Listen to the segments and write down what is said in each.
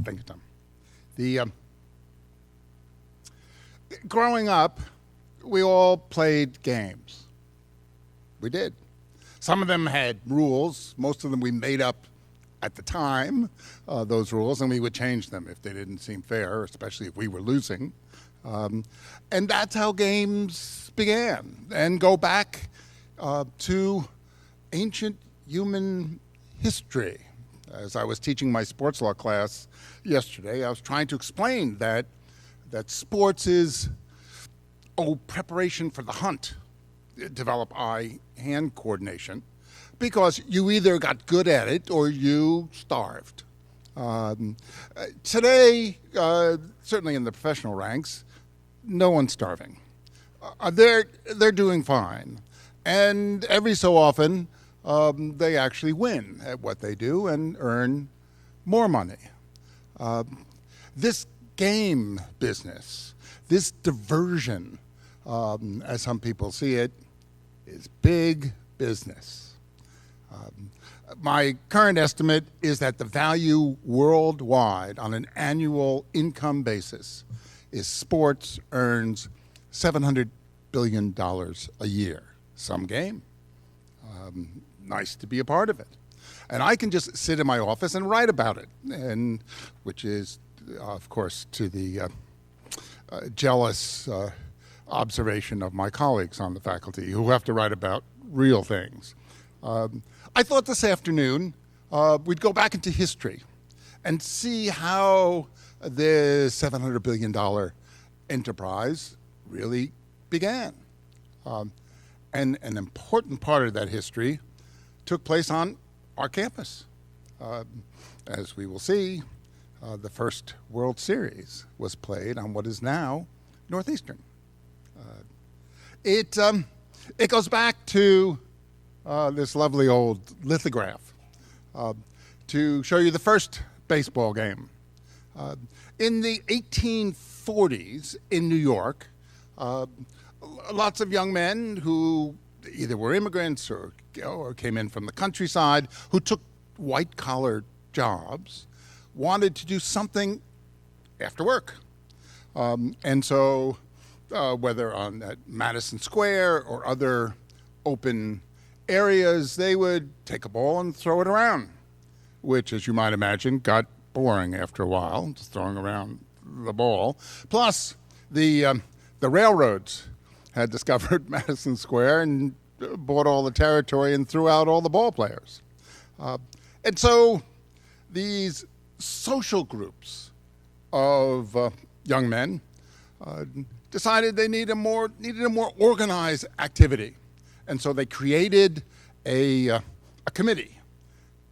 Thank you, Tom. The growing up, we all played games. We did. Some of them had rules. Most of them we made up at the time, those rules, and we would change them if they didn't seem fair, especially if we were losing. And that's how games began, and go back to ancient human history. As I was teaching my sports law class yesterday, I was trying to explain that sports is preparation for the hunt. Develop eye-hand coordination, because you either got good at it or you starved. Today, certainly in the professional ranks, no one's starving. They're doing fine, and every so often they actually win at what they do and earn more money. This game business, this diversion, as some people see it, is big business. My current estimate is that the value worldwide on an annual income basis is sports earns $700 billion a year. Some game. Nice to be a part of it. And I can just sit in my office and write about it, and which is, of course, to the jealous observation of my colleagues on the faculty who have to write about real things. I thought this afternoon we'd go back into history and see how the $700 billion enterprise really began. And an important part of that history took place on our campus. As we will see, the first World Series was played on what is now Northeastern. It goes back to this lovely old lithograph to show you the first baseball game. In the 1840s in New York, lots of young men who either were immigrants or came in from the countryside, who took white-collar jobs, wanted to do something after work. And so whether on at Madison Square or other open areas, they would take a ball and throw it around, which, as you might imagine, got boring after a while, just throwing around the ball. Plus, the railroads had discovered Madison Square and bought all the territory and threw out all the ball players. And so these social groups of young men decided they needed a more organized activity. And so they created a committee.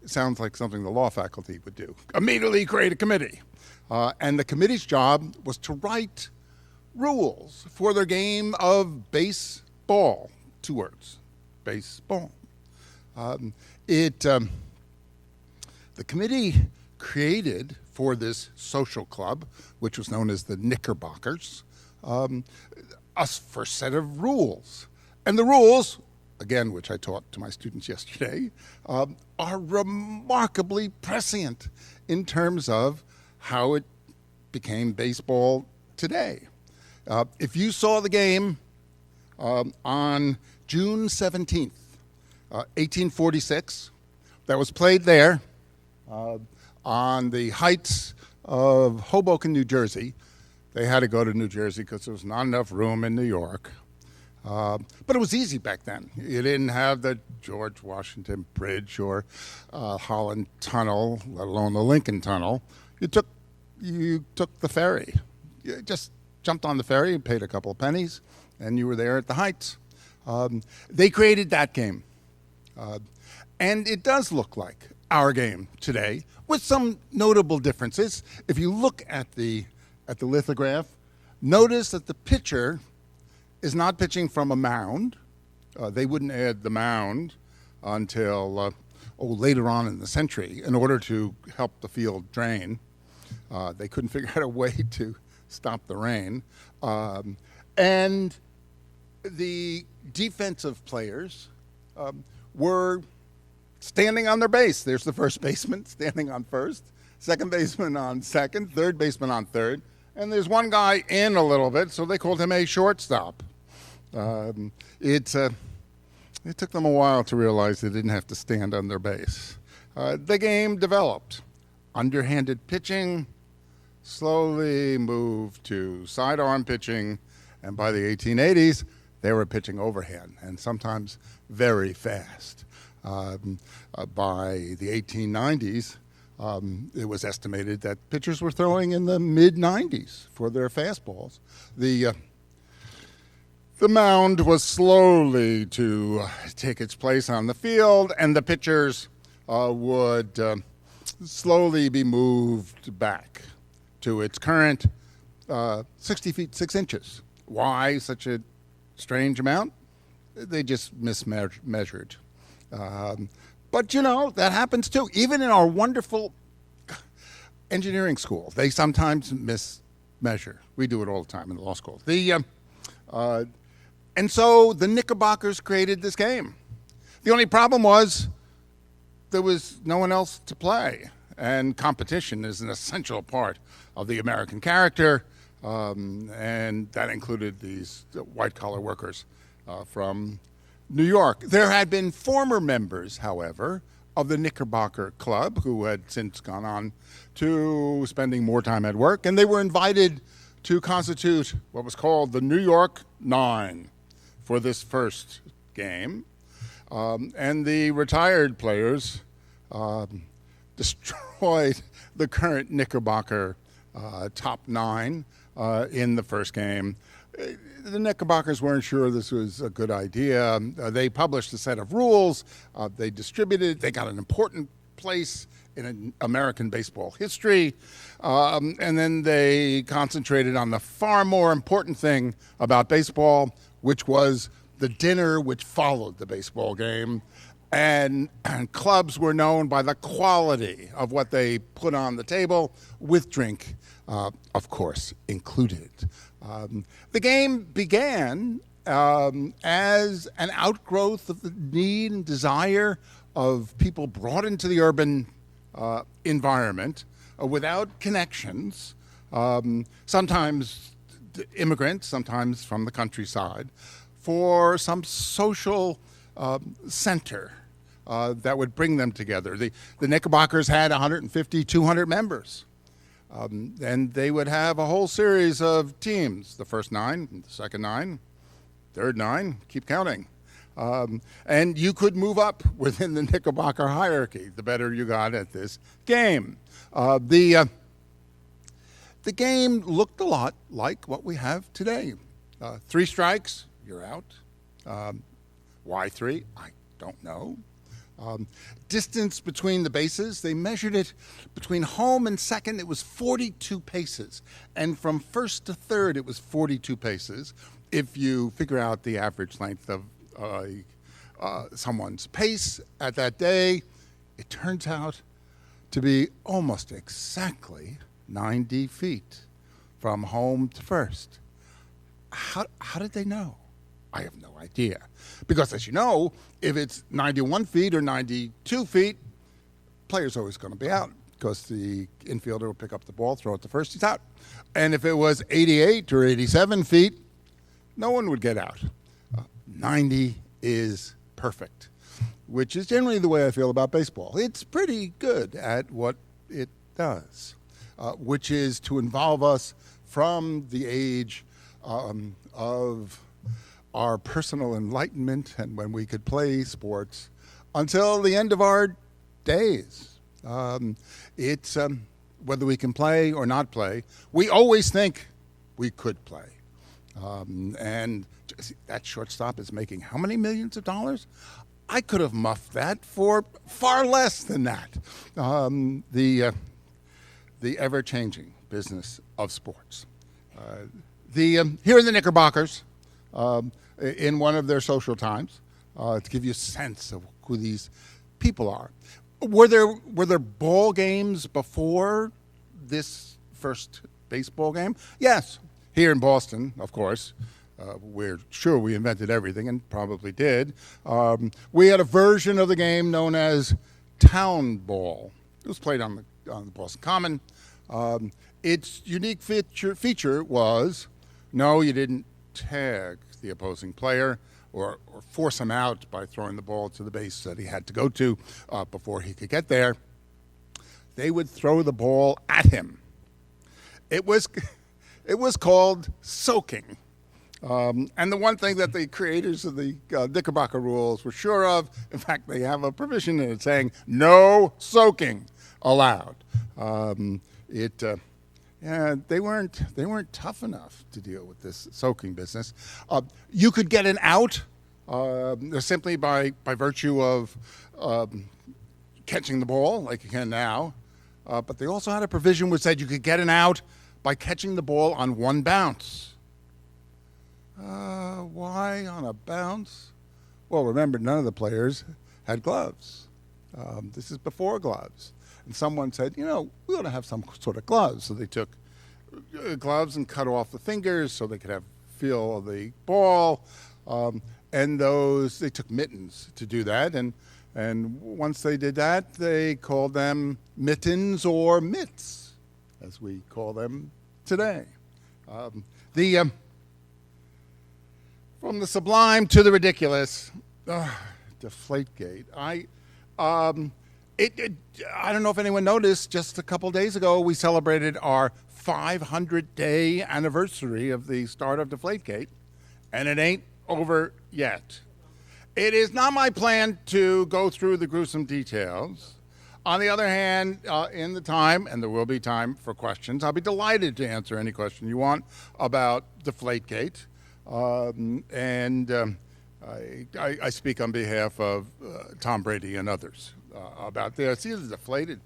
It sounds like something the law faculty would do. Immediately create a committee. And the committee's job was to write rules for their game of baseball. 2 words, baseball. The committee created for this social club, which was known as the Knickerbockers, a first set of rules. And the rules, again, which I taught to my students yesterday, are remarkably prescient in terms of how it became baseball today. If you saw the game on June 17th, 1846, that was played there on the heights of Hoboken, New Jersey. They had to go to New Jersey because there was not enough room in New York. But it was easy back then. You didn't have the George Washington Bridge or Holland Tunnel, let alone the Lincoln Tunnel. You took the ferry. You just jumped on the ferry and paid a couple of pennies, and you were there at the heights. They created that game. And it does look like our game today, with some notable differences. If you look at the lithograph, notice that the pitcher is not pitching from a mound. They wouldn't add the mound until later on in the century in order to help the field drain. They couldn't figure out a way to stop the rain. And the defensive players were standing on their base. There's the first baseman standing on first. second baseman on second, third baseman on third, and there's one guy in a little bit, so they called him a shortstop. It took them a while to realize they didn't have to stand on their base. The game developed. Underhanded pitching slowly moved to sidearm pitching, and by the 1880s, they were pitching overhand, and sometimes very fast. By the 1890s, it was estimated that pitchers were throwing in the mid-90s for their fastballs. The mound was slowly to take its place on the field, and the pitchers would slowly be moved back to its current 60 feet 6 inches. Why such a strange amount? They just mismeasured. But, you know, that happens too. Even in our wonderful engineering school, they sometimes mismeasure. We do it all the time in the law school. And so the Knickerbockers created this game. The only problem was there was no one else to play. And competition is an essential part of the American character, and that included these white-collar workers from New York. There had been former members, however, of the Knickerbocker Club who had since gone on to spending more time at work, and they were invited to constitute what was called the New York Nine for this first game. And the retired players destroyed the current Knickerbocker top nine in the first game. The Knickerbockers weren't sure this was a good idea. They published a set of rules. They distributed. They got an important place in American baseball history. And then they concentrated on the far more important thing about baseball, which was the dinner which followed the baseball game. And clubs were known by the quality of what they put on the table, with drink, of course, included. The game began as an outgrowth of the need and desire of people brought into the urban environment without connections, sometimes immigrants, sometimes from the countryside, for some social center that would bring them together. The Knickerbockers had 150, 200 members. And they would have a whole series of teams, the first 9, the second 9, third 9, keep counting. And you could move up within the Knickerbocker hierarchy the better you got at this game. The game looked a lot like what we have today. 3 strikes, you're out. Why 3? I don't know. Distance between the bases, they measured it between home and second, it was 42 paces. And from first to third, it was 42 paces. If you figure out the average length of someone's pace at that day, it turns out to be almost exactly 90 feet from home to first. How did they know? I have no idea. Because as you know, if it's 91 feet or 92 feet, player's always going to be out because the infielder will pick up the ball, throw it to first, he's out. And if it was 88 or 87 feet, no one would get out. 90 is perfect, which is generally the way I feel about baseball. It's pretty good at what it does, which is to involve us from the age of our personal enlightenment and when we could play sports until the end of our days. It's whether we can play or not play, we always think we could play. And that shortstop is making how many millions of dollars? I could have muffed that for far less than that. The ever-changing business of sports. Here in the Knickerbockers, in one of their social times, to give you a sense of who these people are. Were there ball games before this first baseball game? Yes, here in Boston, of course. We're sure we invented everything, and probably did. We had a version of the game known as town ball. It was played on the on the Boston Common. Its unique feature was, no, you didn't tag the opposing player or force him out by throwing the ball to the base that he had to go to before he could get there. They would throw the ball at him. It was called soaking. And the one thing that the creators of the Knickerbocker rules were sure of, in fact, they have a provision in it saying no soaking allowed. They weren't tough enough to deal with this soaking business. You could get an out simply by virtue of catching the ball, like you can now. But they also had a provision which said you could get an out by catching the ball on one bounce. Why on a bounce? Well, remember, none of the players had gloves. This is before gloves. And someone said, we ought to have some sort of gloves. So they took gloves and cut off the fingers so they could have feel of the ball. And they took mittens to do that. And once they did that, they called them mittens or mitts, as we call them today. From the sublime to the ridiculous, Deflategate. I don't know if anyone noticed, just a couple days ago, we celebrated our 500-day anniversary of the start of Deflategate, and it ain't over yet. It is not my plan to go through the gruesome details. On the other hand, in the time, and there will be time for questions, I'll be delighted to answer any question you want about Deflategate. I speak on behalf of Tom Brady and others about this. Either deflated,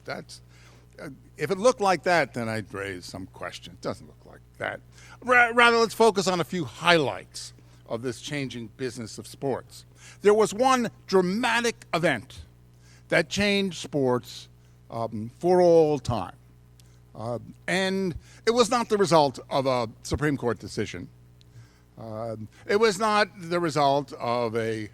if it looked like that, then I'd raise some questions. It doesn't look like that. Rather, let's focus on a few highlights of this changing business of sports. There was one dramatic event that changed sports for all time. And it was not the result of a Supreme Court decision. It was not the result of the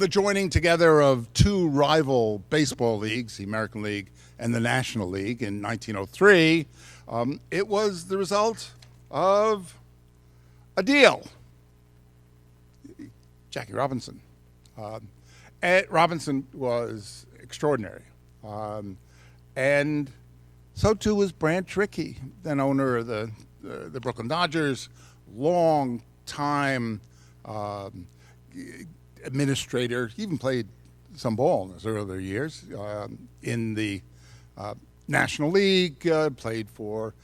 joining together of two rival baseball leagues, the American League and the National League, in 1903. It was the result of a deal. Jackie Robinson. Robinson was extraordinary. And so too was Branch Rickey, then owner of the Brooklyn Dodgers, long time administrator. He even played some ball in his earlier years in the National League, played for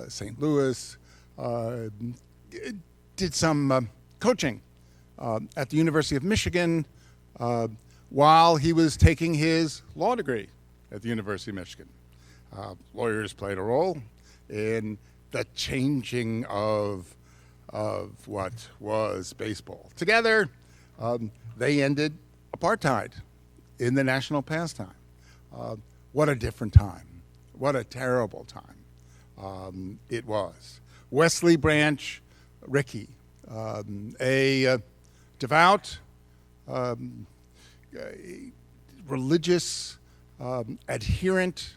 St. Louis, did some coaching at the University of Michigan while he was taking his law degree at the University of Michigan. Lawyers played a role in the changing of what was baseball. Together, they ended apartheid in the national pastime. What a different time. What a terrible time it was. Wesley Branch Rickey, a devout, religious, adherent,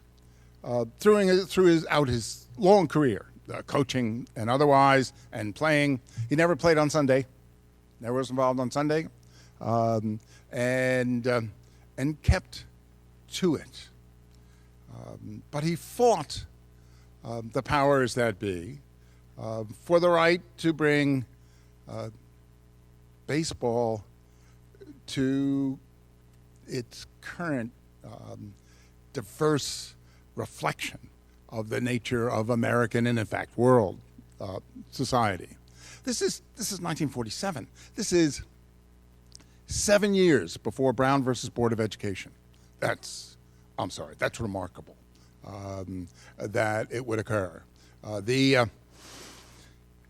throughout his long career, coaching and otherwise, and playing. He never played on Sunday, never was involved on Sunday, and kept to it. But he fought the powers that be for the right to bring baseball to its current diverse reflection of the nature of American and, in fact, world society. This is 1947. This is 7 years before Brown versus Board of Education. That's remarkable that it would occur.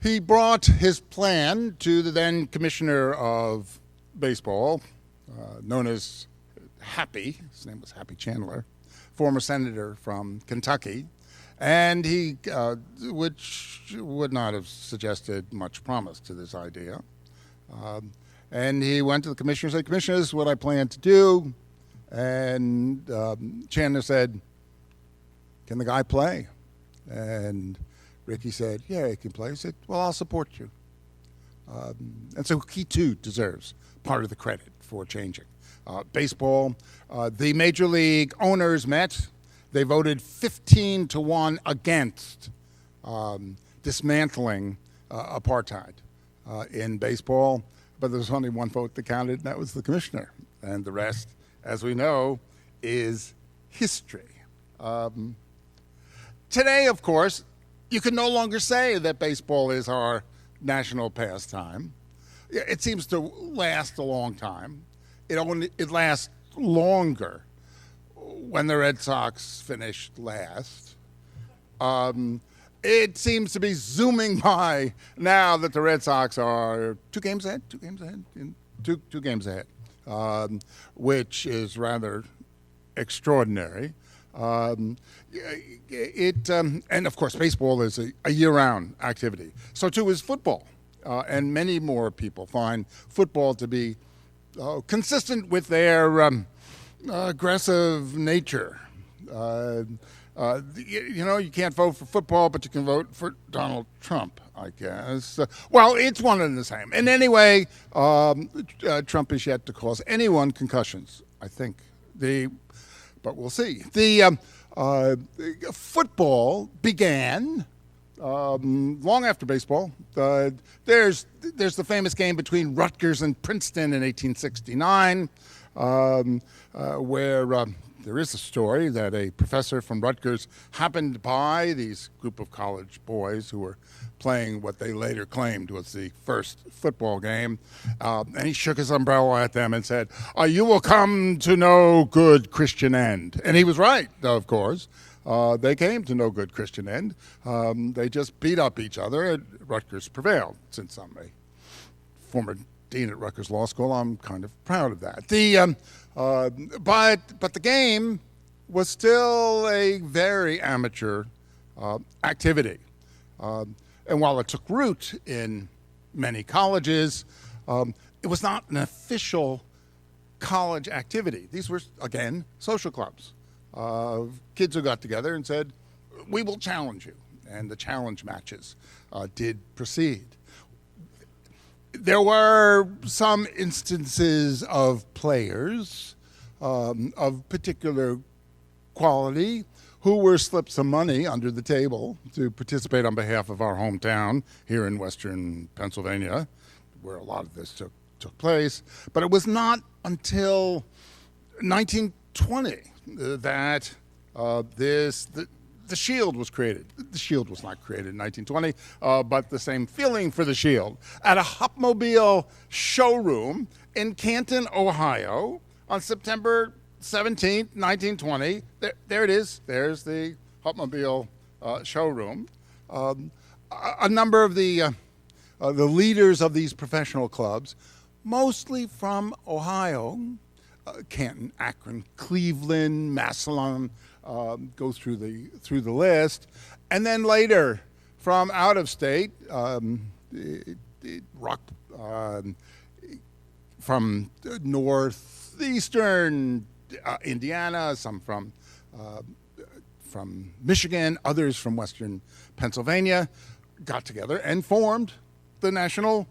He brought his plan to the then commissioner of baseball, known as Happy. His name was Happy Chandler, former senator from Kentucky, and he, which would not have suggested much promise to this idea. And he went to the commissioner and said, "Commissioner, this is what I plan to do." And Chandler said, can the guy play? And Ricky said, yeah, he can play. He said, well, I'll support you. And so he, too, deserves part of the credit for changing. Baseball, the Major League owners met. They voted 15-1 against dismantling apartheid in baseball. But there was only one vote that counted, and that was the commissioner. And the rest, as we know, is history. Today, of course, you can no longer say that baseball is our national pastime. It seems to last a long time. It lasts longer when the Red Sox finished last. It seems to be zooming by now that the Red Sox are two games ahead, which is rather extraordinary. And of course, baseball is a year-round activity. So too is football. And many more people find football to be consistent with their aggressive nature. You can't vote for football, but you can vote for Donald Trump, I guess. Well, it's one and the same. And anyway, Trump is yet to cause anyone concussions, I think. But we'll see. The football began long after baseball. There's the famous game between Rutgers and Princeton in 1869, where there is a story that a professor from Rutgers happened by these group of college boys who were playing what they later claimed was the first football game, and he shook his umbrella at them and said, "You will come to no good Christian end." And he was right, of course. They came to no good Christian end. They just beat up each other, and Rutgers prevailed. Since I'm a former dean at Rutgers Law School, I'm kind of proud of that. But the game was still a very amateur activity. And while it took root in many colleges, it was not an official college activity. These were, again, social clubs. Kids who got together and said, "We will challenge you." And the challenge matches did proceed. There were some instances of players of particular quality who were slipped some money under the table to participate on behalf of our hometown here in Western Pennsylvania, where a lot of this took place. But it was not until 1920 that the Shield was created. The Shield was not created in 1920, but the same feeling for the Shield. At a Hopmobile showroom in Canton, Ohio, on September 17th, 1920. There it is. There's the Hopmobile showroom. A number of the leaders of these professional clubs, mostly from Ohio, Canton, Akron, Cleveland, Massillon, go through the list, and then later from out of state, from Northeastern Indiana, some from Michigan, others from Western Pennsylvania, got together and formed the National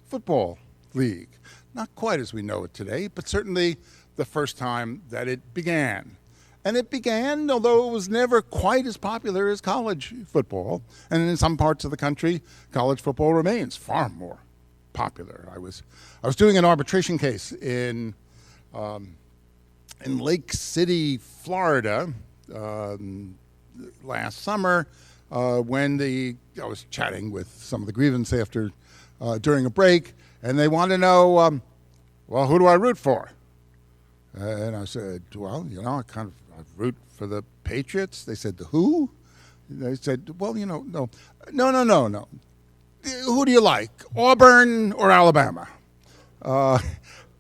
Football League. Not quite as we know it today, but certainly the first time that it began. And it began, although it was never quite as popular as college football. And in some parts of the country, college football remains far more popular. I was doing an arbitration case in Lake City, Florida, last summer, when I was chatting with some of the grievance after during a break, and they wanted to know, well, who do I root for? And I said, well, I root for the Patriots. They said, the who? They said, well, no. Who do you like, Auburn or Alabama?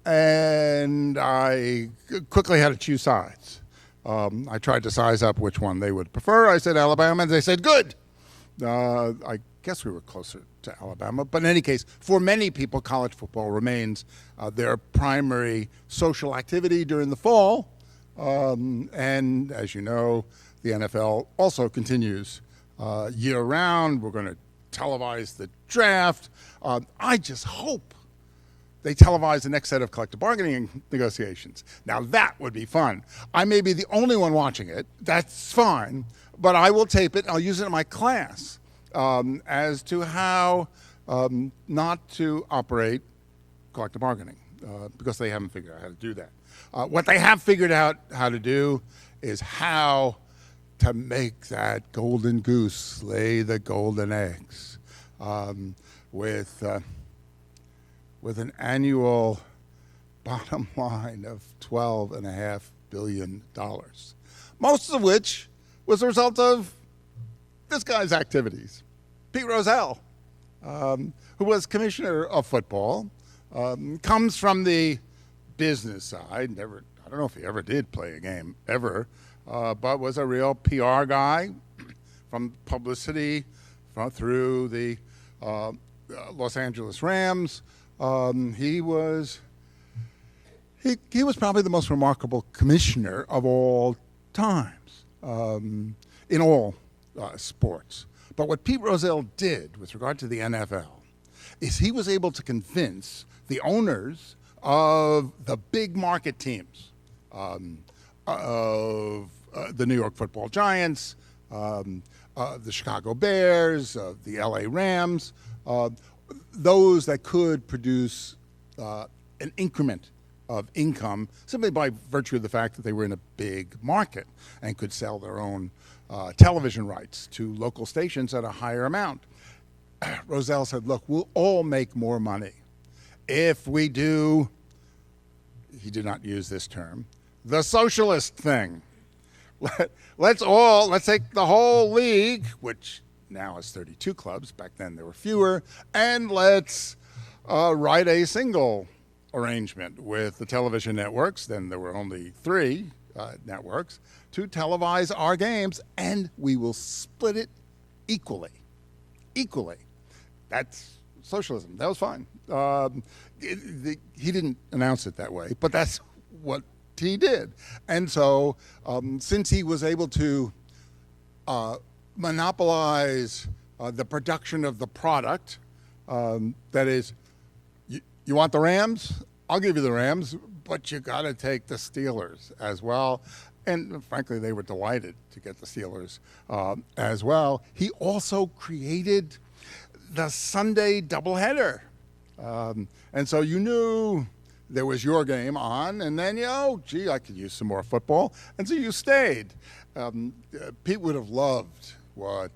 And I quickly had to choose sides. I tried to size up which one they would prefer. I said Alabama, and they said, good. I guess we were closer to Alabama. But in any case, for many people, college football remains their primary social activity during the fall. And as you know, the NFL also continues year-round. We're going to televise the draft. I just hope they televise the next set of collective bargaining negotiations. Now, that would be fun. I may be the only one watching it. That's fine. But I will tape it. I'll use it in my class as to how not to operate collective bargaining because they haven't figured out how to do that. What they have figured out how to do is how to make that golden goose lay the golden eggs with an annual bottom line of $12.5 billion, most of which was a result of this guy's activities. Pete Rozelle, who was commissioner of football, comes from the business side. I don't know if he ever did play a game, ever, but was a real PR guy from publicity through the Los Angeles Rams. He was probably the most remarkable commissioner of all times in all sports. But what Pete Rozelle did with regard to the NFL is he was able to convince the owners of the big market teams, of the New York Football Giants, the Chicago Bears, the LA Rams, those that could produce an increment of income simply by virtue of the fact that they were in a big market and could sell their own television rights to local stations at a higher amount. Rozelle said, look, we'll all make more money if we do, he did not use this term, the socialist thing. Let's take the whole league, which now has 32 clubs, back then there were fewer, and let's write a single arrangement with the television networks. Then there were only 3 networks to televise our games, and we will split it equally. That's socialism. That was fine. He didn't announce it that way, but that's what he did. And so since he was able to monopolize the production of the product, that is, you want the Rams? I'll give you the Rams, but you got to take the Steelers as well. And frankly, they were delighted to get the Steelers as well. He also created the Sunday doubleheader. And so you knew there was your game on, and then, I could use some more football. And so you stayed. Pete would have loved what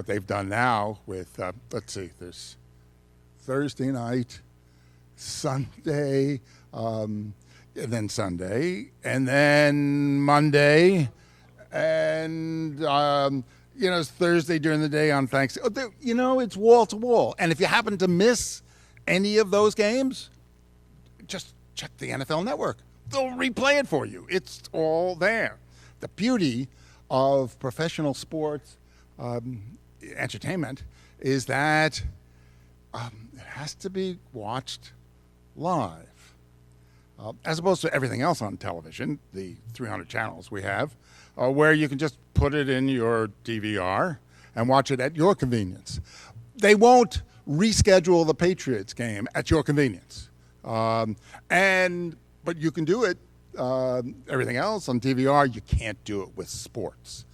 they've done now with, let's see, there's Thursday night, Sunday, and then Sunday, and then Monday, and it's Thursday during the day on Thanksgiving. It's wall to wall. And if you happen to miss any of those games, just check the NFL Network. They'll replay it for you. It's all there. The beauty of professional sports entertainment is that it has to be watched live. As opposed to everything else on television, the 300 channels we have, where you can just put it in your DVR and watch it at your convenience. They won't reschedule the Patriots game at your convenience. But you can do it, everything else on DVR, you can't do it with sports.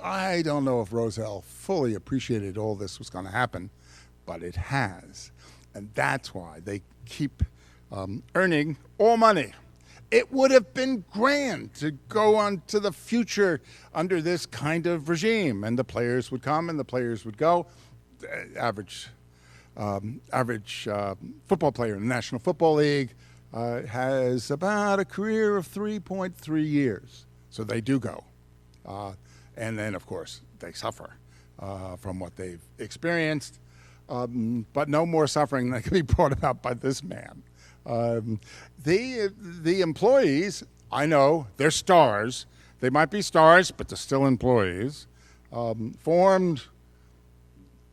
I don't know if Rozelle fully appreciated all this was going to happen, but it has. And that's why they keep earning all money. It would have been grand to go on to the future under this kind of regime, and the players would come and the players would go. Average football player in the National Football League has about a career of 3.3 years. So they do go. And then, of course, they suffer from what they've experienced. But no more suffering that can be brought about by this man. The employees, I know, they're stars. They might be stars, but they're still employees, formed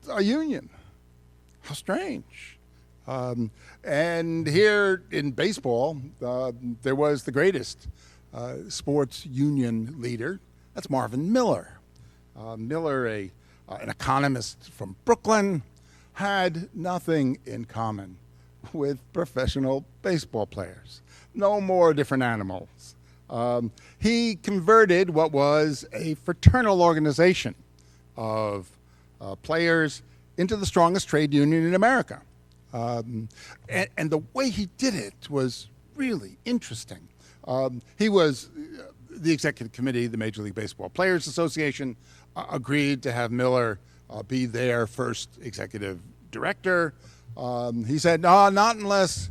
a union. How strange. And here in baseball, there was the greatest sports union leader, That's Marvin Miller. Miller, an economist from Brooklyn, had nothing in common with professional baseball players. No more different animals. He converted what was a fraternal organization of players into the strongest trade union in America. And the way he did it was really interesting. He was the executive committee, the Major League Baseball Players Association, agreed to have Miller be their first executive director. He said, no, not unless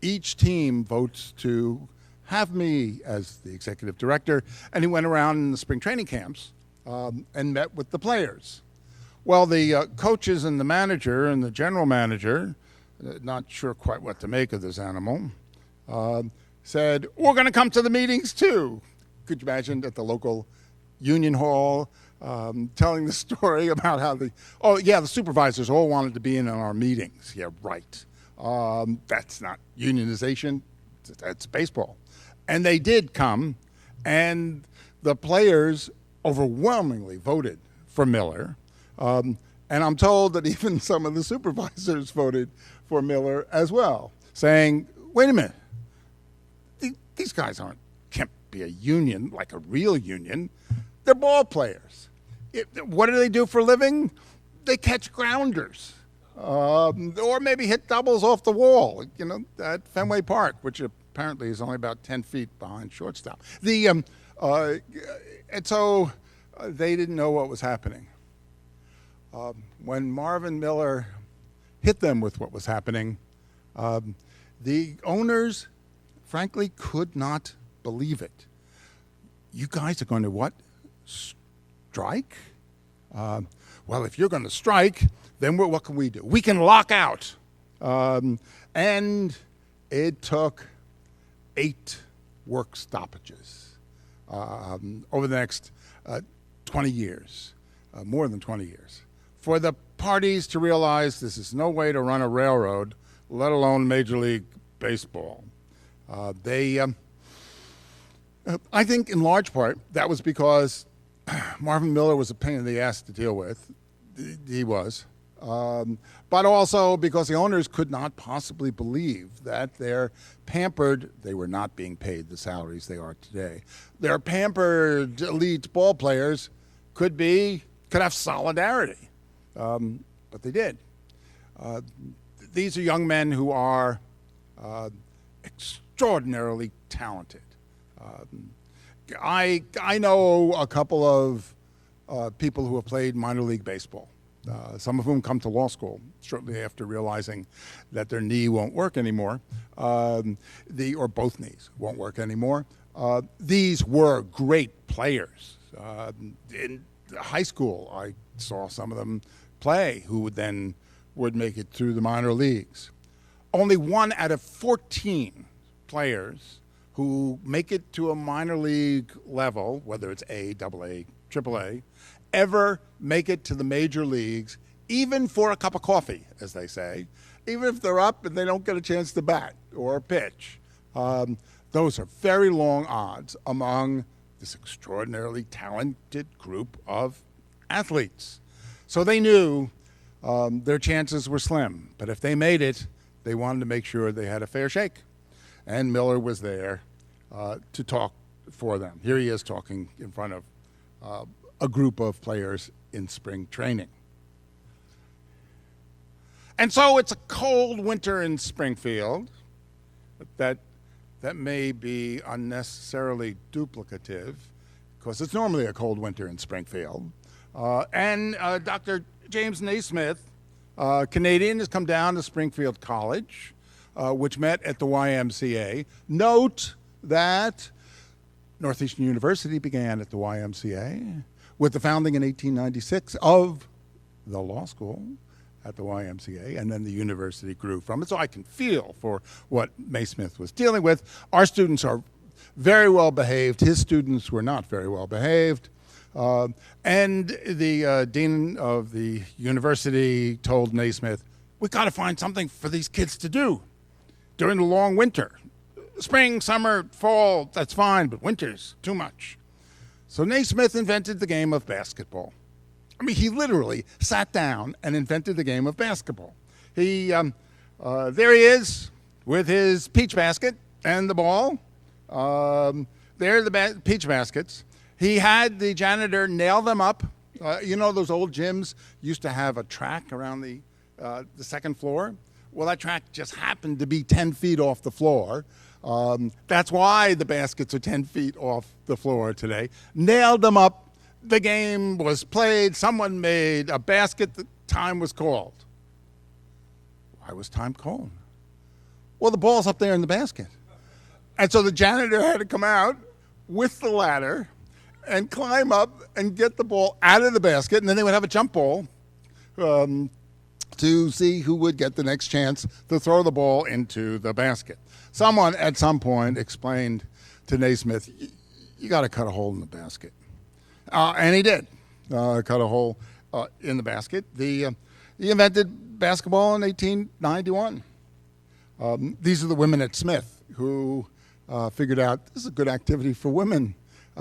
each team votes to have me as the executive director. And he went around in the spring training camps and met with the players. Well, the coaches and the manager and the general manager, not sure quite what to make of this animal, said, we're going to come to the meetings too. Could you imagine at the local union hall telling the story about how the supervisors all wanted to be in on our meetings. Yeah, right. That's not unionization. That's baseball. And they did come, and the players overwhelmingly voted for Miller. And I'm told that even some of the supervisors voted for Miller as well, saying, wait a minute, these guys can't be a union, like a real union. They're ball players. What do they do for a living? They catch grounders, or maybe hit doubles off the wall, at Fenway Park, which apparently is only about 10 feet behind shortstop. And so they didn't know what was happening. When Marvin Miller hit them with what was happening, the owners, frankly, could not believe it. You guys are going to what? Strike? Well, if you're going to strike, then what can we do? We can lock out. And it took 8 work stoppages over the next 20 years, more than 20 years, for the parties to realize this is no way to run a railroad, let alone Major League Baseball. I think in large part that was because Marvin Miller was a pain in the ass to deal with. He was. But also because the owners could not possibly believe that their pampered, they were not being paid the salaries they are today, their pampered elite ball players could have solidarity. But they did. These are young men who are extraordinarily talented. I know a couple of people who have played minor league baseball, some of whom come to law school shortly after realizing that their knee won't work anymore, or both knees won't work anymore. These were great players. In high school, I saw some of them play who would make it through the minor leagues. Only 1 out of 14 players who make it to a minor league level, whether it's A, AA, AAA, ever make it to the major leagues, even for a cup of coffee, as they say, even if they're up and they don't get a chance to bat or pitch. Those are very long odds among this extraordinarily talented group of athletes. So they knew their chances were slim, but if they made it, they wanted to make sure they had a fair shake. And Miller was there to talk for them. Here he is talking in front of a group of players in spring training. And so it's a cold winter in Springfield that may be unnecessarily duplicative, because it's normally a cold winter in Springfield. And Dr. James Naismith, Canadian, has come down to Springfield College, which met at the YMCA. Note that Northeastern University began at the YMCA with the founding in 1896 of the law school at the YMCA, and then the university grew from it. So I can feel for what Naismith was dealing with. Our students are very well behaved. His students were not very well behaved. And the dean of the university told Naismith, we've got to find something for these kids to do during the long winter. Spring, summer, fall, that's fine, but winter's too much. So Naismith invented the game of basketball. I mean, he literally sat down and invented the game of basketball. There he is with his peach basket and the ball. There are the peach baskets. He had the janitor nail them up. You know, those old gyms used to have a track around the second floor? Well, that track just happened to be 10 feet off the floor. That's why the baskets are 10 feet off the floor today. Nailed them up. The game was played. Someone made a basket. The time was called. Why was time called? Well, the ball's up there in the basket. And so the janitor had to come out with the ladder and climb up and get the ball out of the basket. And then they would have a jump ball to see who would get the next chance to throw the ball into the basket. Someone at some point explained to Naismith, you got to cut a hole in the basket. And he did cut a hole in the basket. He invented basketball in 1891. These are the women at Smith who figured out this is a good activity for women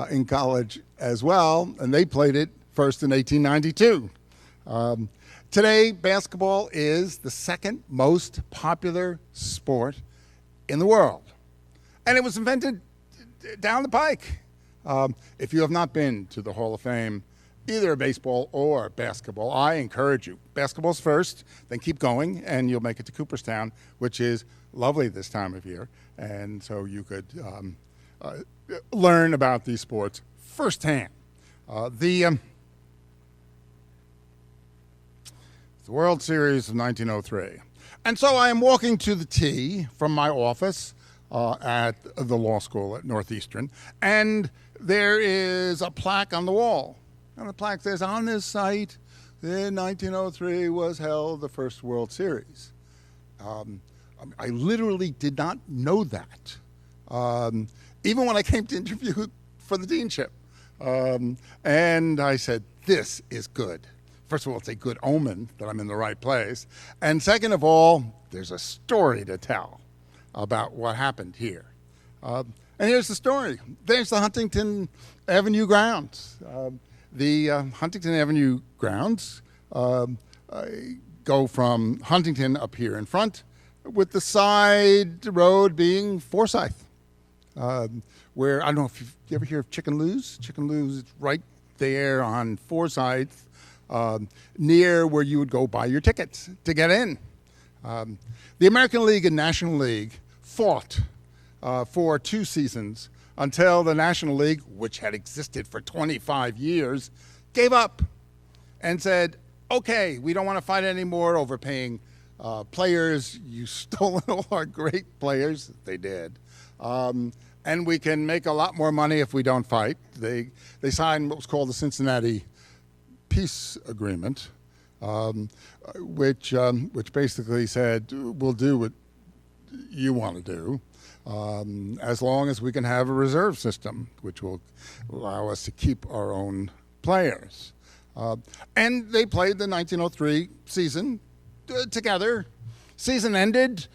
in college as well, and they played it first in 1892. Today, basketball is the second most popular sport in the world, and it was invented down the pike. If you have not been to the Hall of Fame, either baseball or basketball, I encourage you. Basketball's first, then keep going, and you'll make it to Cooperstown, which is lovely this time of year. And so you could learn about these sports firsthand. The World Series of 1903. And so I am walking to the tee from my office at the law school at Northeastern, and there is a plaque on the wall. And the plaque says, on this site, in 1903 was held the first World Series. I literally did not know that, even when I came to interview for the deanship. And I said, this is good. First of all, it's a good omen that I'm in the right place. And second of all, there's a story to tell about what happened here. And here's the story. There's the Huntington Avenue grounds. The Huntington Avenue grounds go from Huntington up here in front, with the side road being Forsyth, where, I don't know if you ever hear of Chicken Lou's? Chicken Lou's is right there on Forsyth, near where you would go buy your tickets to get in. The American League and National League fought for 2 seasons until the National League, which had existed for 25 years, gave up and said, okay, we don't want to fight anymore over paying players. You stolen all our great players. They did. And we can make a lot more money if we don't fight. They signed what was called the Cincinnati Peace Agreement, which basically said, we'll do what you want to do, as long as we can have a reserve system, which will allow us to keep our own players. And they played the 1903 season together. Season ended,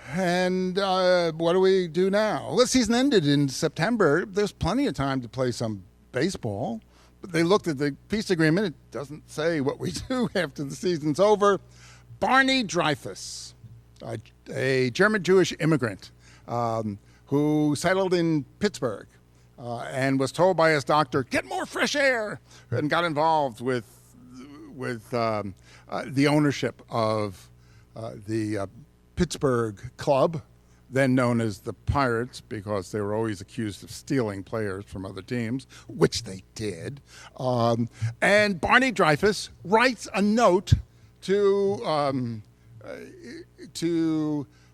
and what do we do now? Well, the season ended in September. There's plenty of time to play some baseball. But they looked at the peace agreement. It doesn't say what we do after the season's over. Barney Dreyfus, a German-Jewish immigrant who settled in Pittsburgh and was told by his doctor, get more fresh air, and got involved with the ownership of the Pittsburgh club, then known as the Pirates, because they were always accused of stealing players from other teams, which they did. And Barney Dreyfus writes a note to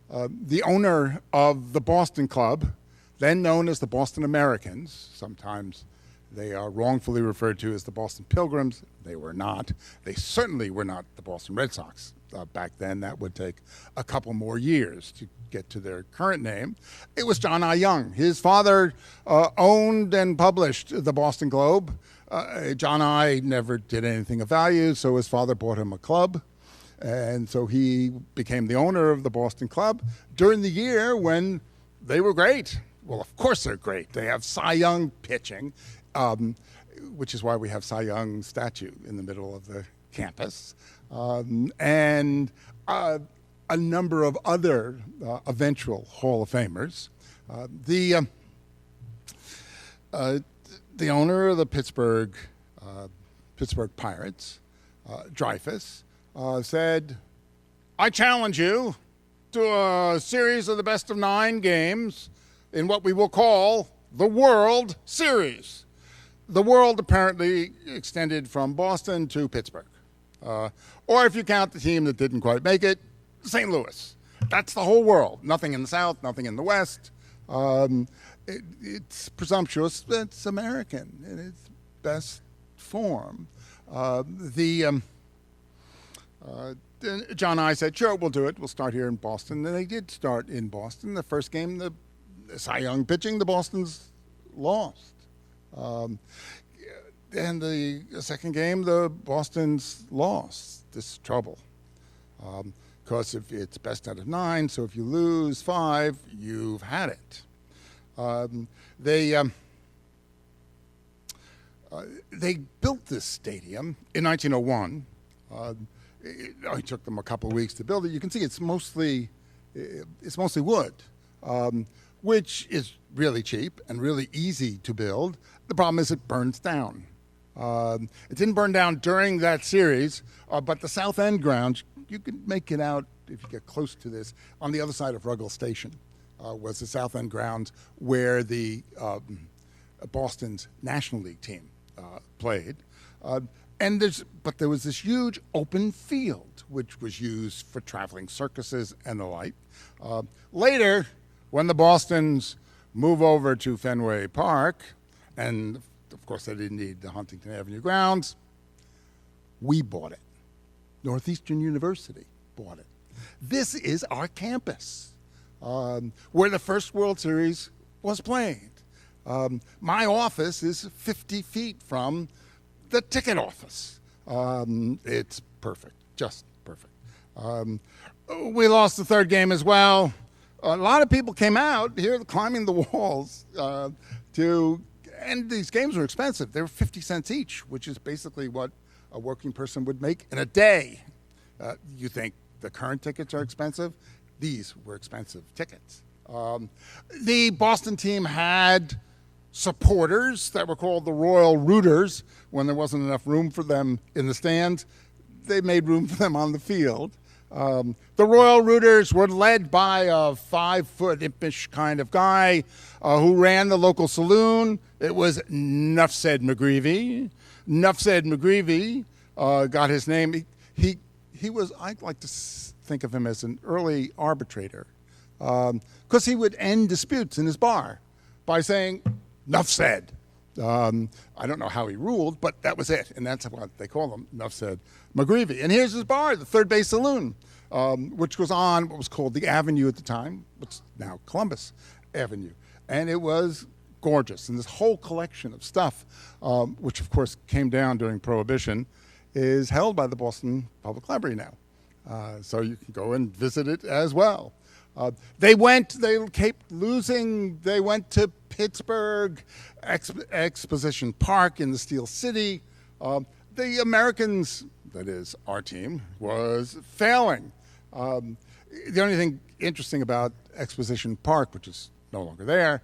the owner of the Boston club, then known as the Boston Americans. Sometimes they are wrongfully referred to as the Boston Pilgrims. They were not. They certainly were not the Boston Red Sox. Back then, that would take a couple more years to get to their current name. It was John I. Young. His father owned and published the Boston Globe. John I. never did anything of value, so his father bought him a club. And so he became the owner of the Boston Club during the year when they were great, Well, of course they're great. They have Cy Young pitching, which is why we have Cy Young statue in the middle of the campus, and a number of other eventual Hall of Famers. The owner of the Pittsburgh Pirates, Dreyfus, said, "I challenge you to a series of the best of 9 games in what we will call the World Series." The world apparently extended from Boston to Pittsburgh. Or if you count the team that didn't quite make it, St. Louis. That's the whole world. Nothing in the South, nothing in the West. It's presumptuous, but it's American in its best form. John and I said, sure, we'll do it. We'll start here in Boston. And they did start in Boston. The first game, the Cy Young pitching, the Boston's lost. And the second game, the Boston's lost. This is trouble. Because if it's best out of 9, so if you lose 5, you've had it. They built this stadium in 1901. It took them a couple of weeks to build it. You can see it's mostly wood, which is really cheap and really easy to build. The problem is it burns down. It didn't burn down during that series, but the South End grounds, you can make it out if you get close to this. On the other side of Ruggles Station was the South End grounds where the Boston's National League team played. But there was this huge open field which was used for traveling circuses and the like. Later, when the Bostons move over to Fenway Park, and of course they didn't need the Huntington Avenue grounds, we bought it. Northeastern University bought it. This is our campus, where the first World Series was played. My office is 50 feet from the ticket office. It's perfect, just perfect. We lost the third game as well. A lot of people came out here climbing the walls and these games were expensive. They were 50 cents each, which is basically what a working person would make in a day. You think the current tickets are expensive? These were expensive tickets. The Boston team had supporters that were called the Royal Rooters. When there wasn't enough room for them in the stands, they made room for them on the field. The Royal Rooters were led by a 5-foot impish kind of guy who ran the local saloon. It was Nuff Said McGreevy. Nuff Said McGreevy got his name. He was, I'd like to think of him as an early arbitrator, because he would end disputes in his bar by saying, "Nuff said." I don't know how he ruled, but that was it, and that's what they call him, Nuff Said McGreevy. And here's his bar, the Third Base Saloon, which was on what was called the Avenue at the time, what's now Columbus Avenue, and it was gorgeous. And this whole collection of stuff, which of course came down during Prohibition, is held by the Boston Public Library now. So you can go and visit it as well. They kept losing. They went to Pittsburgh, Exposition Park in the Steel City. The Americans, that is our team, was failing. The only thing interesting about Exposition Park, which is no longer there,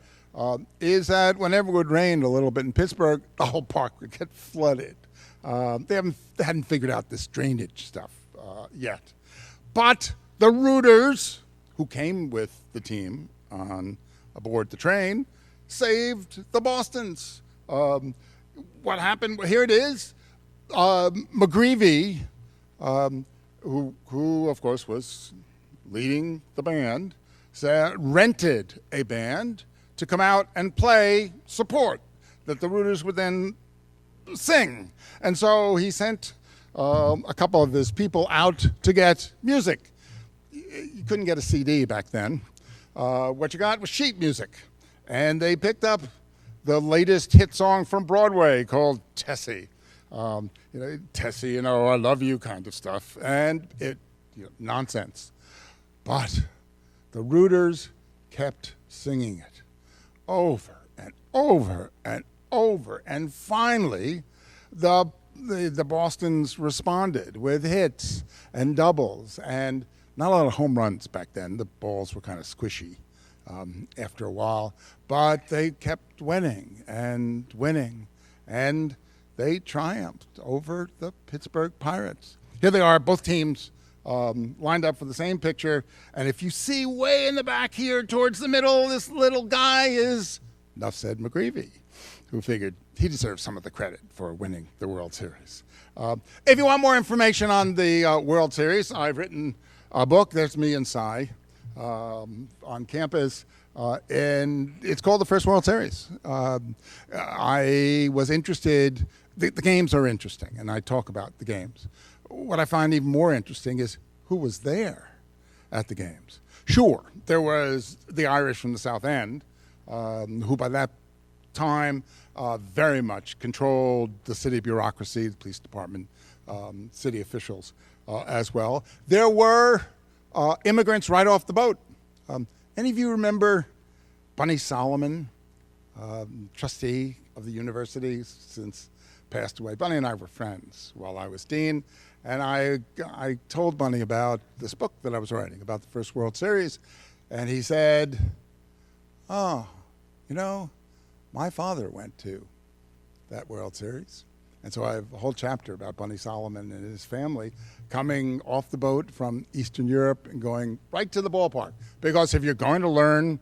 is that whenever it would rain a little bit in Pittsburgh, the whole park would get flooded. They hadn't figured out this drainage stuff yet. But the Rooters, who came with the team on aboard the train, saved the Bostons. What happened? Here it is. McGreevy, who of course was leading the band, rented a band to come out and play support that the Rooters would then sing. And so he sent a couple of his people out to get music. You couldn't get a CD back then. What you got was sheet music. And they picked up the latest hit song from Broadway called Tessie. Tessie, I love you kind of stuff. And nonsense. But the Rooters kept singing it over and over and over. And finally, the Bostons responded with hits and doubles, and not a lot of home runs back then. The balls were kind of squishy after a while, but they kept winning, and they triumphed over the Pittsburgh Pirates. Here they are, both teams lined up for the same picture, and if you see way in the back here towards the middle, this little guy is, enough said, McGreevy, who figured he deserves some of the credit for winning the World Series. If you want more information on the World Series, I've written a book. There's me and Cy on campus, and it's called The First World Series. I was interested, the games are interesting, and I talk about the games. What I find even more interesting is who was there at the games. Sure, there was the Irish from the South End, who by that time very much controlled the city bureaucracy, the police department, city officials as well. There were immigrants right off the boat. Any of you remember Bunny Solomon, trustee of the university, since passed away? Bunny and I were friends while I was dean, and I told Bunny about this book that I was writing about the First World Series, and he said, "Oh, you know, my father went to that World Series." And so I have a whole chapter about Bunny Solomon and his family coming off the boat from Eastern Europe and going right to the ballpark. Because if you're going to learn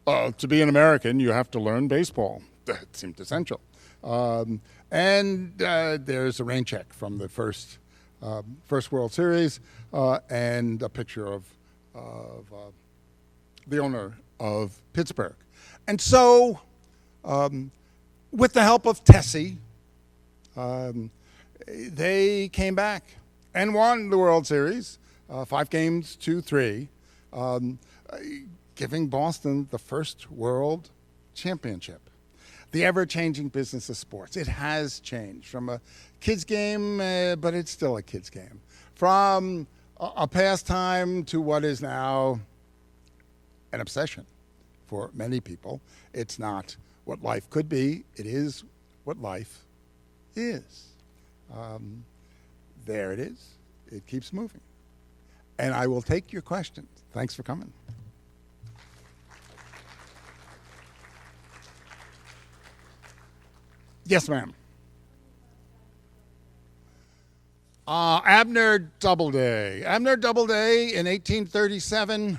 to be an American, you have to learn baseball. That seemed essential. And there's a rain check from the first World Series and a picture of the owner of Pittsburgh. And so, with the help of Tessie, they came back and won the World Series, 5-3, giving Boston the first World Championship. The ever-changing business of sports. It has changed from a kid's game, but it's still a kid's game. From a pastime to what is now an obsession for many people. It's not what life could be. It is what life is. There it is. It keeps moving. And I will take your questions. Thanks for coming. Yes, ma'am. Abner Doubleday. Abner Doubleday in 1837,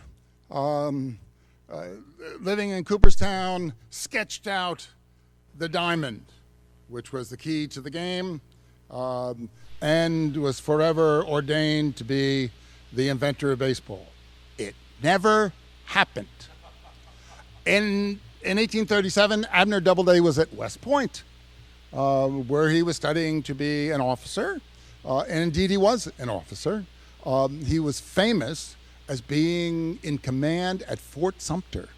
living in Cooperstown, sketched out the diamond, which was the key to the game, and was forever ordained to be the inventor of baseball. It never happened. In 1837, Abner Doubleday was at West Point, where he was studying to be an officer, and indeed he was an officer. He was famous as being in command at Fort Sumter,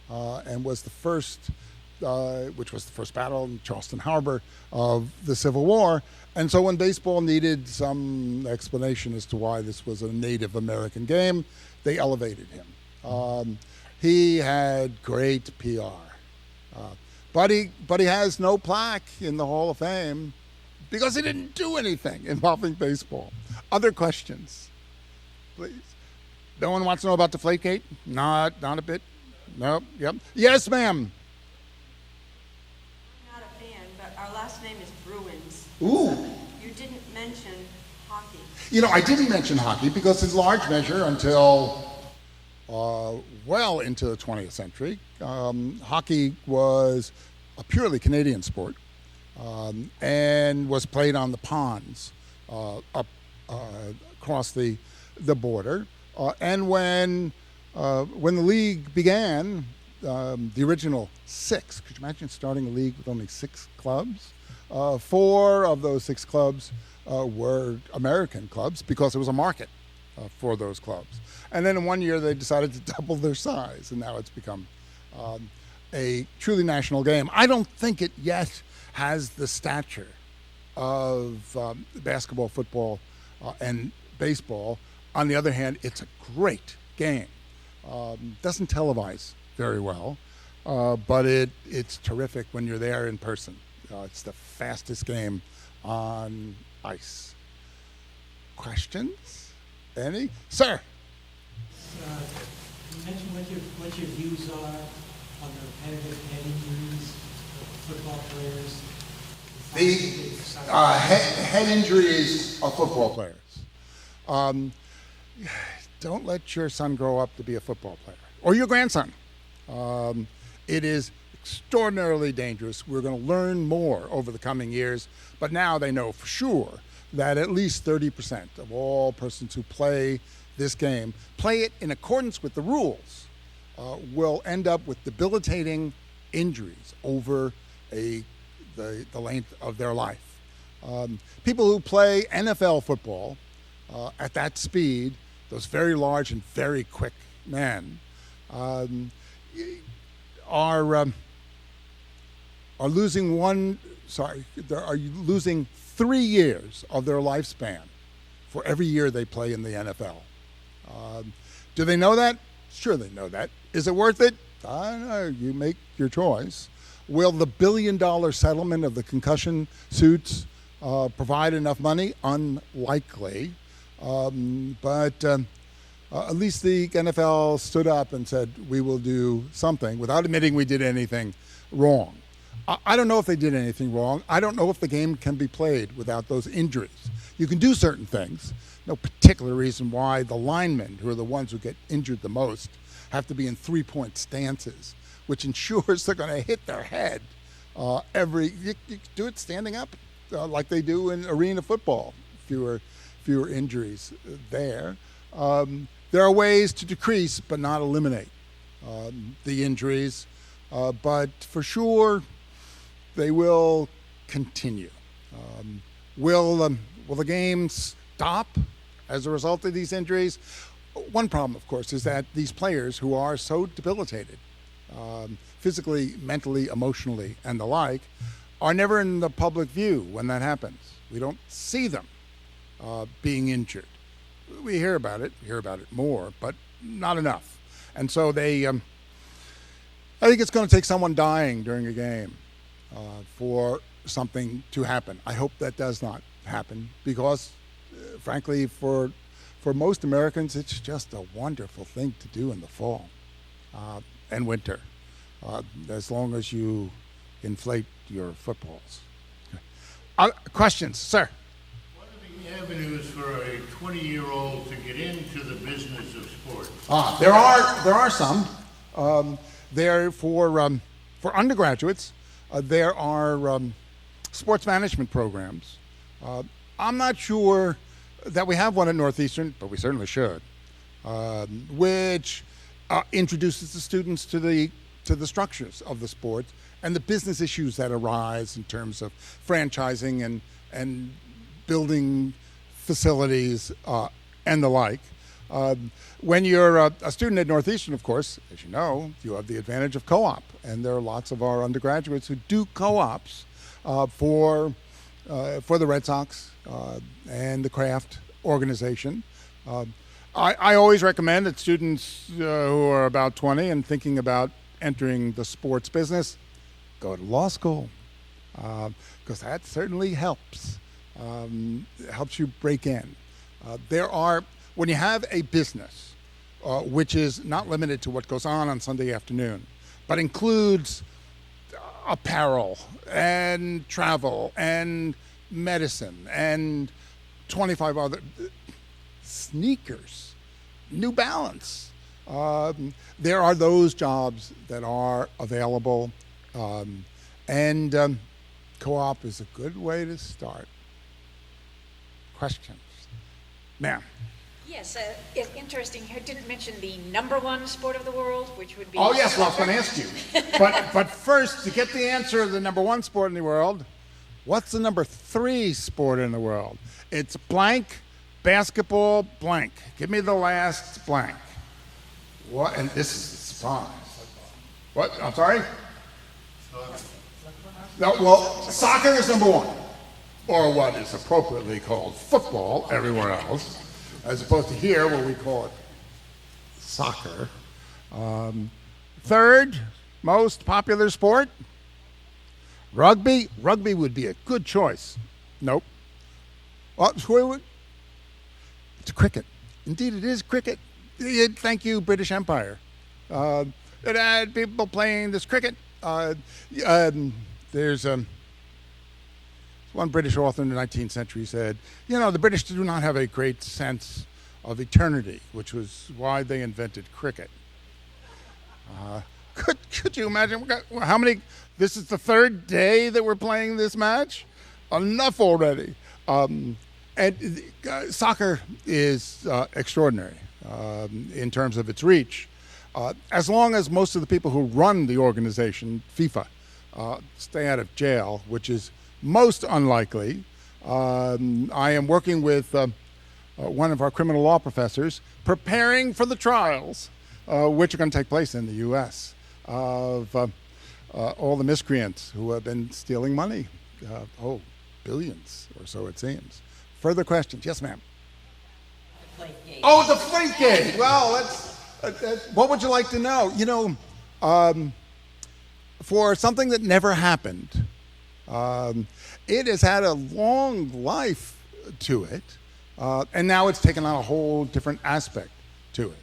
and was the first, which was the first battle in Charleston Harbor of the Civil War. And so when baseball needed some explanation as to why this was a Native American game, they elevated him. He had great PR. But he has no plaque in the Hall of Fame because he didn't do anything involving baseball. Other questions, please. No one wants to know about Deflategate? Not a bit. Nope. Yep. Yes, ma'am. I'm not a fan, but our last name is Bruins. Ooh. You didn't mention hockey. You know, I didn't mention hockey because in large measure until well into the 20th century, hockey was a purely Canadian sport and was played on the ponds up across the border. And when the league began, the original 6, could you imagine starting a league with only 6 clubs? 4 of those 6 clubs were American clubs because there was a market for those clubs. And then in one year they decided to double their size, and now it's become a truly national game. I don't think it yet has the stature of basketball, football, and baseball. On the other hand, it's a great game. Doesn't televise very well. but it's terrific when you're there in person. It's the fastest game on ice. Questions? Any? Sir? You mentioned what your views are on the repetitive head injuries of football players. The head injuries of football players. Don't let your son grow up to be a football player, or your grandson. It is extraordinarily dangerous. We're going to learn more over the coming years, but now they know for sure that at least 30% of all persons who play this game, play it in accordance with the rules, will end up with debilitating injuries over the length of their life. People who play NFL football at that speed, those very large and very quick men, are losing losing 3 years of their lifespan for every year they play in the NFL. Do they know that? Sure, they know that. Is it worth it? I don't know. You make your choice. Will the billion-dollar settlement of the concussion suits provide enough money? Unlikely. But at least the NFL stood up and said, we will do something without admitting we did anything wrong. I don't know if they did anything wrong. I don't know if the game can be played without those injuries. You can do certain things. No particular reason why the linemen, who are the ones who get injured the most, have to be in three-point stances, which ensures they're going to hit their head you do it standing up like they do in arena football. Fewer injuries there. There are ways to decrease but not eliminate the injuries, but for sure they will continue. Will the game stop as a result of these injuries? One problem, of course, is that these players who are so debilitated, physically, mentally, emotionally, and the like, are never in the public view when that happens. We don't see them being injured. We hear about it more, but not enough. And so I think it's going to take someone dying during a game for something to happen. I hope that does not happen because, frankly, for most Americans, it's just a wonderful thing to do in the fall and winter, as long as you inflate your footballs. Questions, sir? What are the avenues for a 20-year-old to get into the business of sports? There are some. There for undergraduates, there are sports management programs. I'm not sure that we have one at Northeastern, but we certainly should, which introduces the students to the structures of the sport and the business issues that arise in terms of franchising and building facilities and the like. When you're a student at Northeastern, of course, as you know, you have the advantage of co-op, and there are lots of our undergraduates who do co-ops for the Red Sox and the Kraft organization. I always recommend that students who are about 20 and thinking about entering the sports business go to law school, because that certainly helps. It helps you break in. When you have a business, which is not limited to what goes on Sunday afternoon, but includes apparel and travel and medicine and 25 other sneakers, New Balance. There are those jobs that are available, and co-op is a good way to start. Questions? Ma'am. Yes, it's interesting. You didn't mention the number one sport of the world, which would be... Oh, yes, well, I was going to ask you. But first, to get the answer of the number one sport in the world, what's the number 3 sport in the world? It's blank, basketball, blank. Give me the last blank. What? And this is a surprise. What? I'm sorry? No, well, soccer is number 1, or what is appropriately called football everywhere else, as opposed to here where we call it soccer. Third, most popular sport? Rugby? Rugby would be a good choice. Nope. Well, it's cricket. Indeed, it is cricket. Thank you, British Empire. It had people playing this cricket. There's one British author in the 19th century said, the British do not have a great sense of eternity, which was why they invented cricket. Could you imagine how many? This is the third day that we're playing this match. Enough already. And soccer is extraordinary in terms of its reach. As long as most of the people who run the organization, FIFA, stay out of jail, which is most unlikely. I am working with one of our criminal law professors, preparing for the trials, which are going to take place in the U.S., of all the miscreants who have been stealing money. Billions or so it seems. Further questions? Yes, ma'am. Deflategate. Oh, the Deflategate. Well, what would you like to know? For something that never happened, it has had a long life to it, and now it's taken on a whole different aspect to it.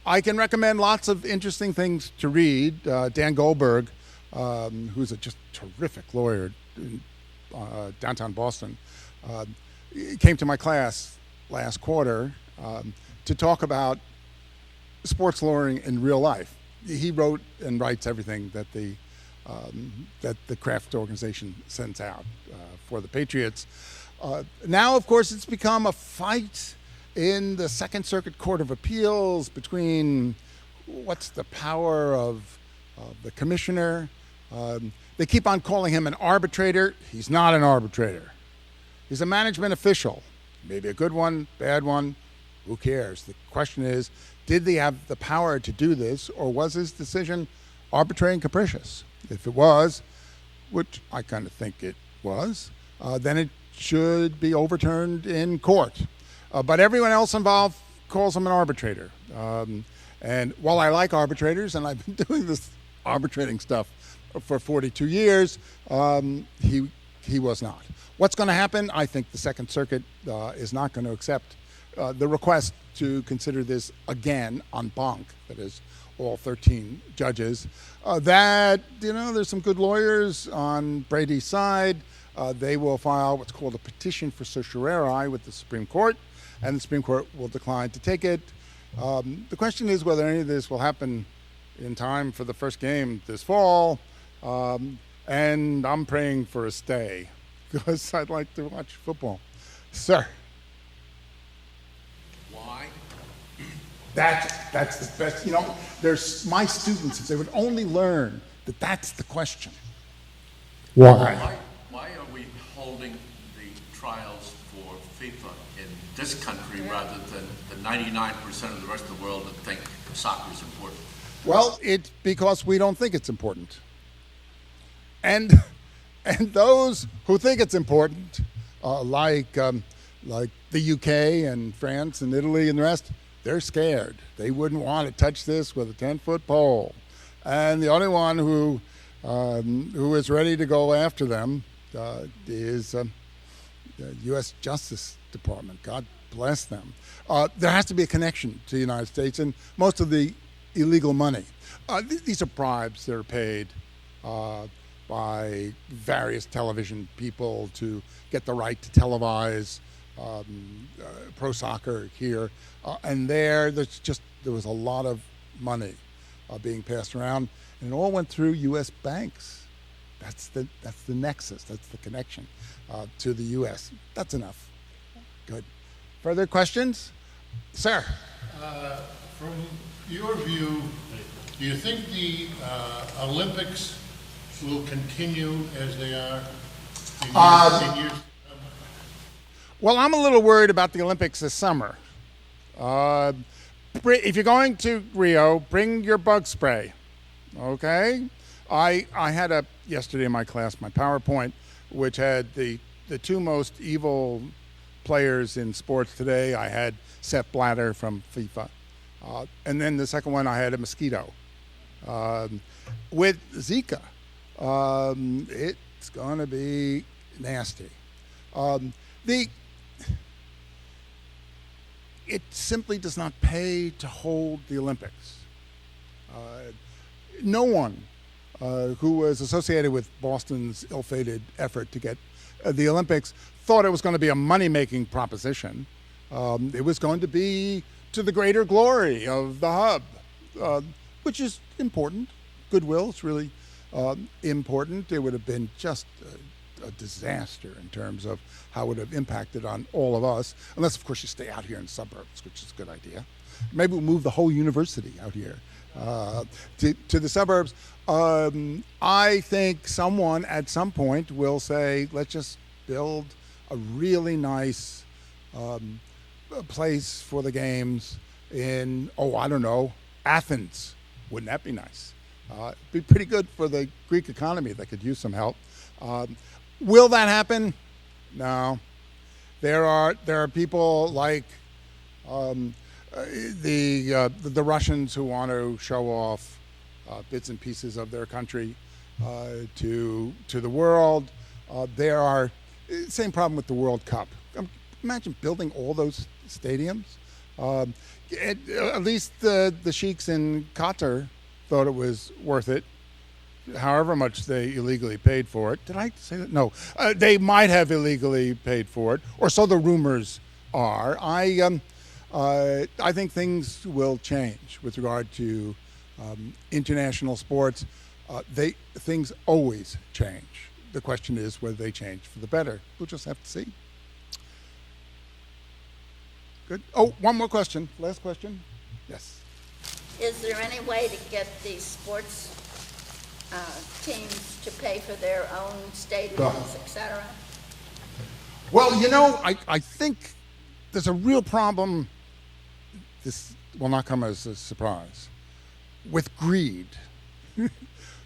I can recommend lots of interesting things to read. Dan Goldberg, who's a just terrific lawyer in downtown Boston, came to my class last quarter to talk about sports lawyering in real life. He wrote and writes everything that the Kraft organization sends out for the Patriots. Now, of course, it's become a fight in the Second Circuit Court of Appeals between what's the power of the commissioner. They keep on calling him an arbitrator. He's not an arbitrator. He's a management official. Maybe a good one, bad one, who cares? The question is, did they have the power to do this, or was his decision arbitrary and capricious? If it was, which I kind of think it was, then it should be overturned in court. But everyone else involved calls him an arbitrator. And while I like arbitrators, and I've been doing this arbitrating stuff for 42 years, he was not. What's going to happen? I think the Second Circuit is not going to accept the request to consider this again en banc, that is, all 13 judges. There's some good lawyers on Brady's side. They will file what's called a petition for certiorari with the Supreme Court, and the Supreme Court will decline to take it. The question is whether any of this will happen in time for the first game this fall, and I'm praying for a stay because I'd like to watch football. Sir. Why? That's the best. There's my students, if they would only learn that that's the question. Why are we holding the trials for FIFA in this country rather than the 99% of the rest of the world that think soccer is important? Well, it's because we don't think it's important. And those who think it's important, like the UK and France and Italy and the rest, they're scared. They wouldn't want to touch this with a 10-foot pole. And the only one who is ready to go after them is the U.S. Justice Department. God bless them. There has to be a connection to the United States and most of the illegal money. These are bribes that are paid by various television people to get the right to televise pro soccer here and there. There was a lot of money being passed around, and it all went through U.S. banks. That's the nexus. That's the connection to the U.S. That's enough. Good. Further questions, sir? From your view, do you think the Olympics will continue as they are in years? Well, I'm a little worried about the Olympics this summer. If you're going to Rio, bring your bug spray, okay? I had yesterday in my class, my PowerPoint, which had the two most evil players in sports today. I had Sepp Blatter from FIFA. And then the second one, I had a mosquito. With Zika, it's going to be nasty. It simply does not pay to hold the Olympics. No one who was associated with Boston's ill-fated effort to get the Olympics thought it was going to be a money-making proposition. It was going to be to the greater glory of the hub, which is important. Goodwill is really important. It would have been just a disaster in terms of how it would have impacted on all of us, unless, of course, you stay out here in the suburbs, which is a good idea. Maybe we'll move the whole university out here to the suburbs. I think someone at some point will say, let's just build a really nice place for the games in, I don't know, Athens. Wouldn't that be nice? It'd be pretty good for the Greek economy that could use some help. Will that happen? No. There are people like the Russians who want to show off bits and pieces of their country to the world. There are same problem with the World Cup. Imagine building all those stadiums. At least the sheiks in Qatar thought it was worth it, however much they illegally paid for it. Did I say that? No. They might have illegally paid for it, or so the rumors are. I think things will change with regard to international sports. Things always change. The question is whether they change for the better. We'll just have to see. Good. Oh, one more question. Last question. Yes. Is there any way to get these sports teams to pay for their own stadiums, et cetera? Well, I think there's a real problem. This will not come as a surprise. With greed.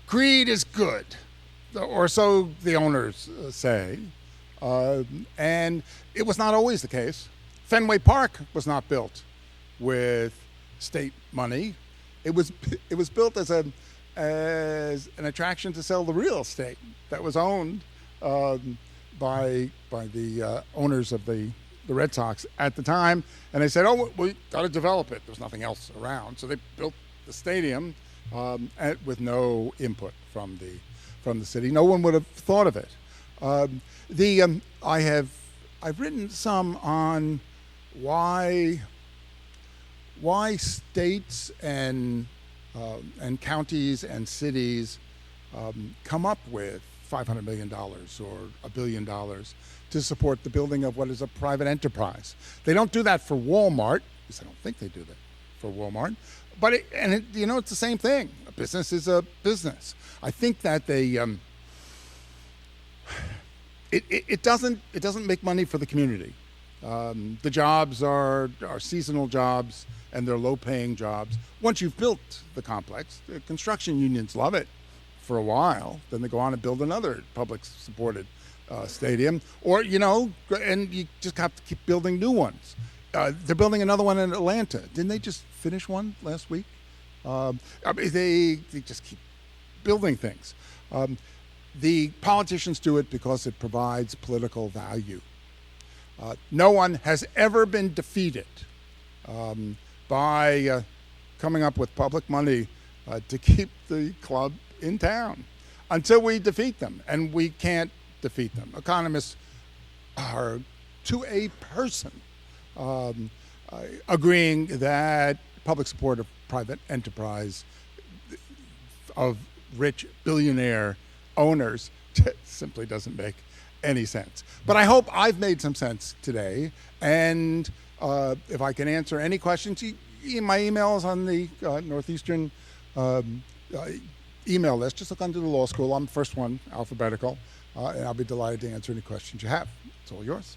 Greed is good, or so the owners say. And it was not always the case. Fenway Park was not built with state money. It was built as an attraction to sell the real estate that was owned by the owners of the Red Sox at the time. And they said, we got to develop it. There's nothing else around. So they built the stadium with no input from the city. No one would have thought of it. I've written some on why states and counties and cities come up with $500 million or $1 billion to support the building of what is a private enterprise. They don't do that for Walmart, because I don't think they do that for Walmart. But it's the same thing. A business is a business. I think that it doesn't make money for the community. The jobs are seasonal jobs, and they're low-paying jobs. Once you've built the complex, the construction unions love it for a while. Then they go on and build another public-supported stadium, and you just have to keep building new ones. They're building another one in Atlanta. Didn't they just finish one last week? They just keep building things. The politicians do it because it provides political value. No one has ever been defeated by coming up with public money to keep the club in town until we defeat them, and we can't defeat them. Economists are, to a person, agreeing that public support of private enterprise of rich billionaire owners simply doesn't make any sense. But I hope I've made some sense today, and if I can answer any questions, my email is on the Northeastern email list. Just look under the law school. I'm the first one, alphabetical, and I'll be delighted to answer any questions you have. It's all yours.